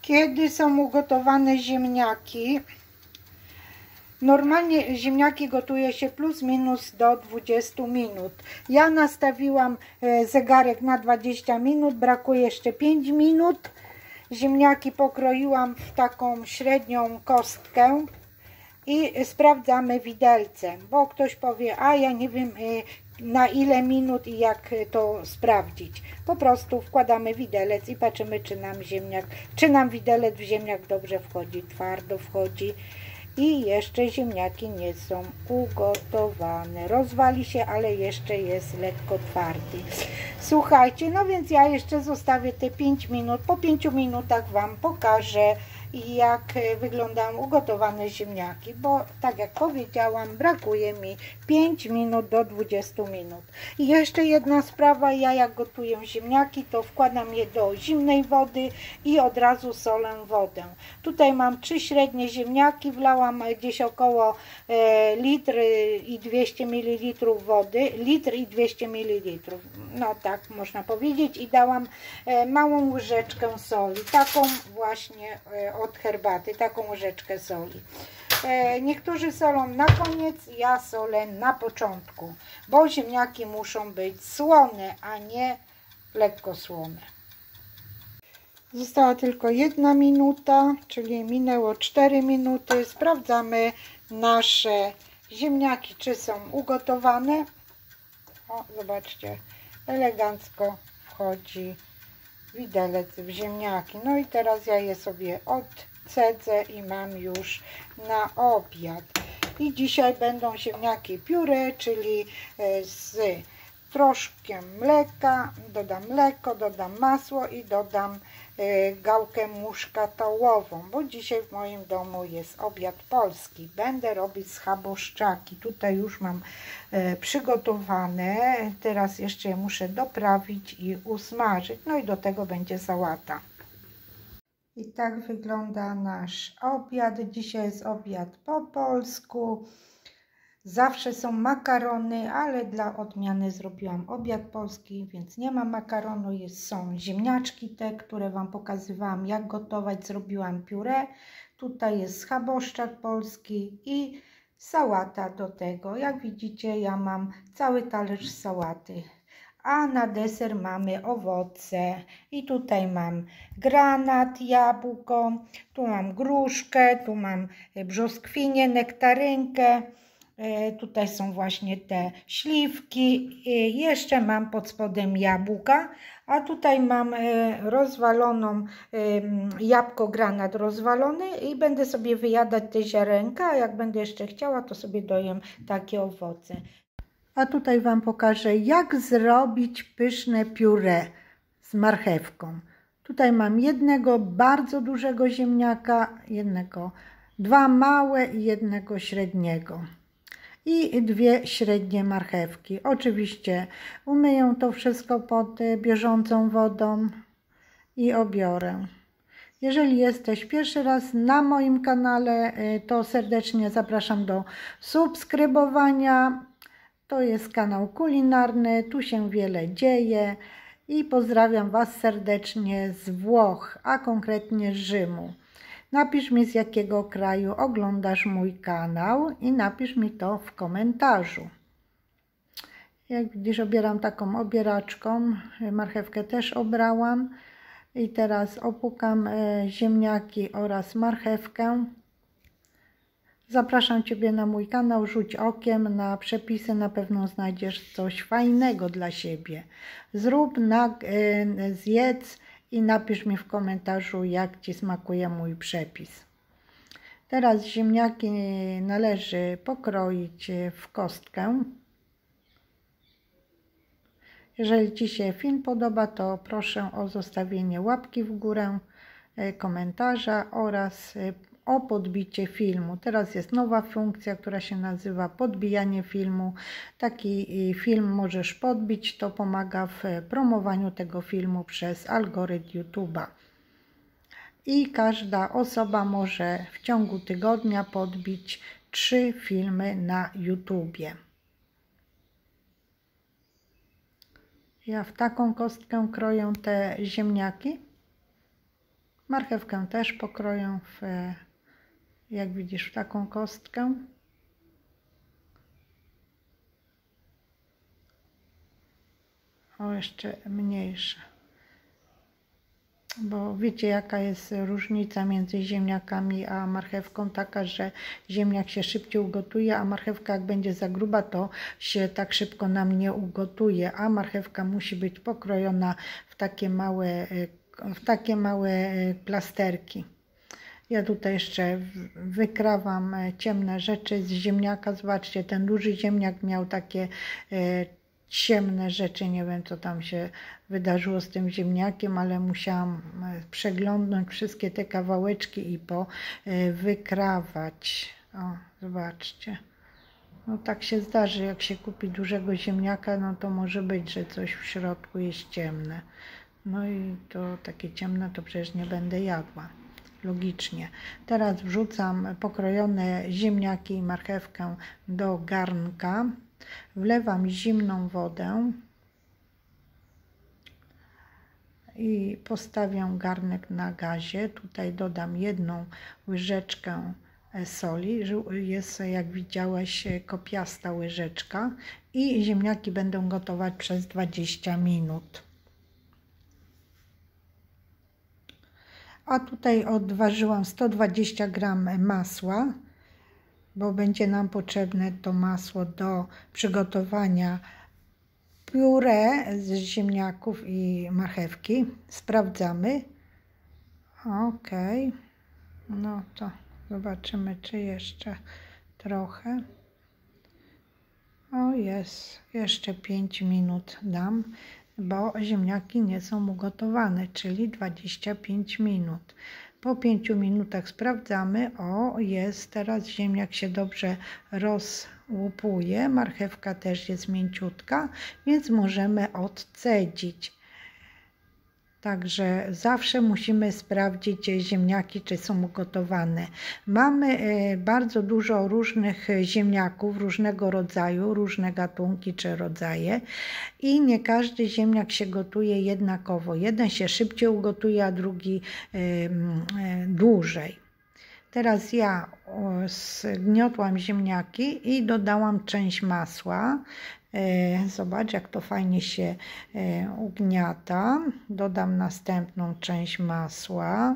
Kiedy są ugotowane ziemniaki? Normalnie ziemniaki gotuje się plus minus do 20 minut. Ja nastawiłam zegarek na 20 minut, brakuje jeszcze 5 minut. Ziemniaki pokroiłam w taką średnią kostkę i sprawdzamy widelcem, bo ktoś powie, a ja nie wiem na ile minut i jak to sprawdzić. Po prostu wkładamy widelec i patrzymy, czy nam widelec w ziemniak dobrze wchodzi, twardo wchodzi. I jeszcze ziemniaki nie są ugotowane. Rozwali się, ale jeszcze jest lekko twardy. Słuchajcie, no więc ja jeszcze zostawię te 5 minut. Po 5 minutach Wam pokażę, jak wyglądają ugotowane ziemniaki, bo tak jak powiedziałam, brakuje mi 5 minut do 20 minut. I jeszcze jedna sprawa, ja jak gotuję ziemniaki, to wkładam je do zimnej wody i od razu solę wodę. Tutaj mam 3 średnie ziemniaki, wlałam gdzieś około litr i 200 ml wody, litr i 200 ml, no tak można powiedzieć, i dałam małą łyżeczkę soli, taką właśnie od herbaty, taką łyżeczkę soli. Niektórzy solą na koniec, ja solę na początku, bo ziemniaki muszą być słone, a nie lekko słone. Została tylko 1 minuta, czyli minęło 4 minuty. Sprawdzamy nasze ziemniaki, czy są ugotowane. O, zobaczcie, elegancko wchodzi widelec w ziemniaki. No i teraz ja je sobie odcedzę i mam już na obiad. I dzisiaj będą ziemniaki pióre, czyli z troszkiem mleka, dodam mleko, dodam masło i dodam gałkę muszkatołową, bo dzisiaj w moim domu jest obiad polski. Będę robić schaboszczaki. Tutaj już mam przygotowane. Teraz jeszcze je muszę doprawić i usmażyć. No i do tego będzie sałata. I tak wygląda nasz obiad. Dzisiaj jest obiad po polsku. Zawsze są makarony, ale dla odmiany zrobiłam obiad polski, więc nie ma makaronu. Są ziemniaczki te, które Wam pokazywałam, jak gotować. Zrobiłam pióre. Tutaj jest schaboszczak polski i sałata do tego. Jak widzicie, ja mam cały talerz sałaty. A na deser mamy owoce. I tutaj mam granat, jabłko, tu mam gruszkę, tu mam brzoskwinię, nektarynkę. Tutaj są właśnie te śliwki, jeszcze mam pod spodem jabłka, a tutaj mam rozwaloną jabłko, granat rozwalony i będę sobie wyjadać te ziarenka, a jak będę jeszcze chciała, to sobie dojem takie owoce. A tutaj Wam pokażę, jak zrobić pyszne pióre z marchewką. Tutaj mam jednego bardzo dużego ziemniaka, dwa małe i jednego średniego. I 2 średnie marchewki. Oczywiście umyję to wszystko pod bieżącą wodą i obiorę. Jeżeli jesteś pierwszy raz na moim kanale, to serdecznie zapraszam do subskrybowania. To jest kanał kulinarny, tu się wiele dzieje i pozdrawiam Was serdecznie z Włoch, a konkretnie z Rzymu. Napisz mi, z jakiego kraju oglądasz mój kanał i napisz mi to w komentarzu. Jak widzisz, obieram taką obieraczką, marchewkę też obrałam i teraz opłukam ziemniaki oraz marchewkę. Zapraszam Ciebie na mój kanał, rzuć okiem na przepisy, na pewno znajdziesz coś fajnego dla siebie. Zrób, zjedz i napisz mi w komentarzu, jak Ci smakuje mój przepis. Teraz ziemniaki należy pokroić w kostkę. Jeżeli Ci się film podoba, to proszę o zostawienie łapki w górę, komentarza oraz o podbicie filmu. Teraz jest nowa funkcja, która się nazywa podbijanie filmu. Taki film możesz podbić, to pomaga w promowaniu tego filmu przez algorytm YouTube'a. I każda osoba może w ciągu tygodnia podbić 3 filmy na YouTubie. Ja w taką kostkę kroję te ziemniaki. Marchewkę też pokroję jak widzisz, w taką kostkę. O, jeszcze mniejsze. Bo wiecie, jaka jest różnica między ziemniakami a marchewką? Taka, że ziemniak się szybciej ugotuje, a marchewka jak będzie za gruba, to się tak szybko nam nie ugotuje, a marchewka musi być pokrojona w takie małe plasterki. Ja tutaj jeszcze wykrawam ciemne rzeczy z ziemniaka. Zobaczcie, ten duży ziemniak miał takie ciemne rzeczy. Nie wiem, co tam się wydarzyło z tym ziemniakiem, ale musiałam przeglądnąć wszystkie te kawałeczki i wykrawać. O, zobaczcie. No tak się zdarzy, jak się kupi dużego ziemniaka, no to może być, że coś w środku jest ciemne. No i to takie ciemne to przecież nie będę jadła. Logicznie. Teraz wrzucam pokrojone ziemniaki i marchewkę do garnka. Wlewam zimną wodę i postawiam garnek na gazie. Tutaj dodam 1 łyżeczkę soli. Jest, jak widziałeś, kopiasta łyżeczka i ziemniaki będą gotować przez 20 minut. A tutaj odważyłam 120 g masła, bo będzie nam potrzebne to masło do przygotowania pióre z ziemniaków i marchewki. Sprawdzamy. Ok. No to zobaczymy, czy jeszcze trochę. O, jest. Jeszcze 5 minut dam, bo ziemniaki nie są ugotowane, czyli 25 minut. Po 5 minutach sprawdzamy. O, jest. Teraz ziemniak się dobrze rozłupuje. Marchewka też jest mięciutka, więc możemy odcedzić. Także zawsze musimy sprawdzić ziemniaki, czy są ugotowane. Mamy bardzo dużo różnych ziemniaków, różnego rodzaju, różne gatunki czy rodzaje i nie każdy ziemniak się gotuje jednakowo. Jeden się szybciej ugotuje, a drugi dłużej. Teraz ja zgniotłam ziemniaki i dodałam część masła. Zobacz, jak to fajnie się ugniata. Dodam następną część masła.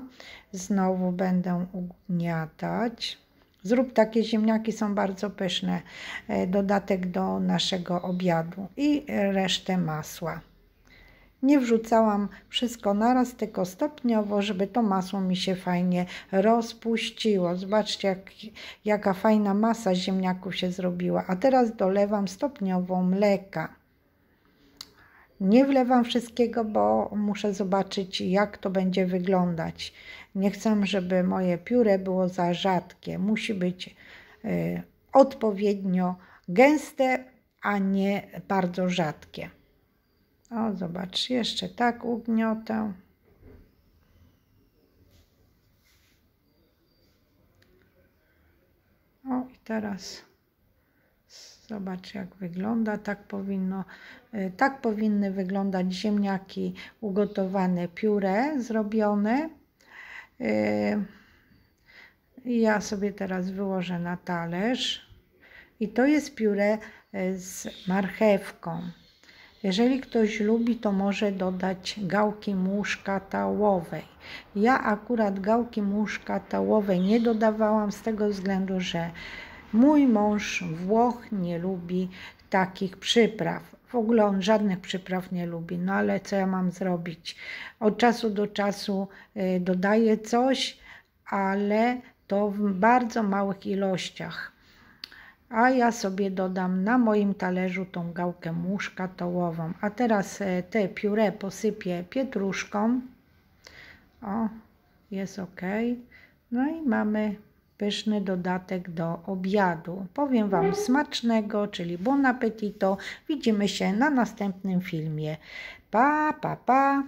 Znowu będę ugniatać. Zrób takie ziemniaki, są bardzo pyszne. Dodatek do naszego obiadu. I resztę masła. Nie wrzucałam wszystko naraz, tylko stopniowo, żeby to masło mi się fajnie rozpuściło. Zobaczcie, jaka fajna masa ziemniaków się zrobiła. A teraz dolewam stopniowo mleka. Nie wlewam wszystkiego, bo muszę zobaczyć, jak to będzie wyglądać. Nie chcę, żeby moje pióre było za rzadkie. Musi być odpowiednio gęste, a nie bardzo rzadkie. O, zobacz, jeszcze tak ugniotę. O, i teraz zobacz, jak wygląda. Tak powinny wyglądać ziemniaki ugotowane, pióre zrobione. Ja sobie teraz wyłożę na talerz. I to jest pióre z marchewką. Jeżeli ktoś lubi, to może dodać gałki muszkatałowej. Ja akurat gałki muszkatałowej nie dodawałam z tego względu, że mój mąż Włoch nie lubi takich przypraw. W ogóle on żadnych przypraw nie lubi, no ale co ja mam zrobić? Od czasu do czasu dodaję coś, ale to w bardzo małych ilościach. A ja sobie dodam na moim talerzu tą gałkę muszkatołową. A teraz te pióre posypię pietruszką. O, jest ok. No i mamy pyszny dodatek do obiadu. Powiem Wam smacznego, czyli bon appetito. Widzimy się na następnym filmie. Pa, pa, pa.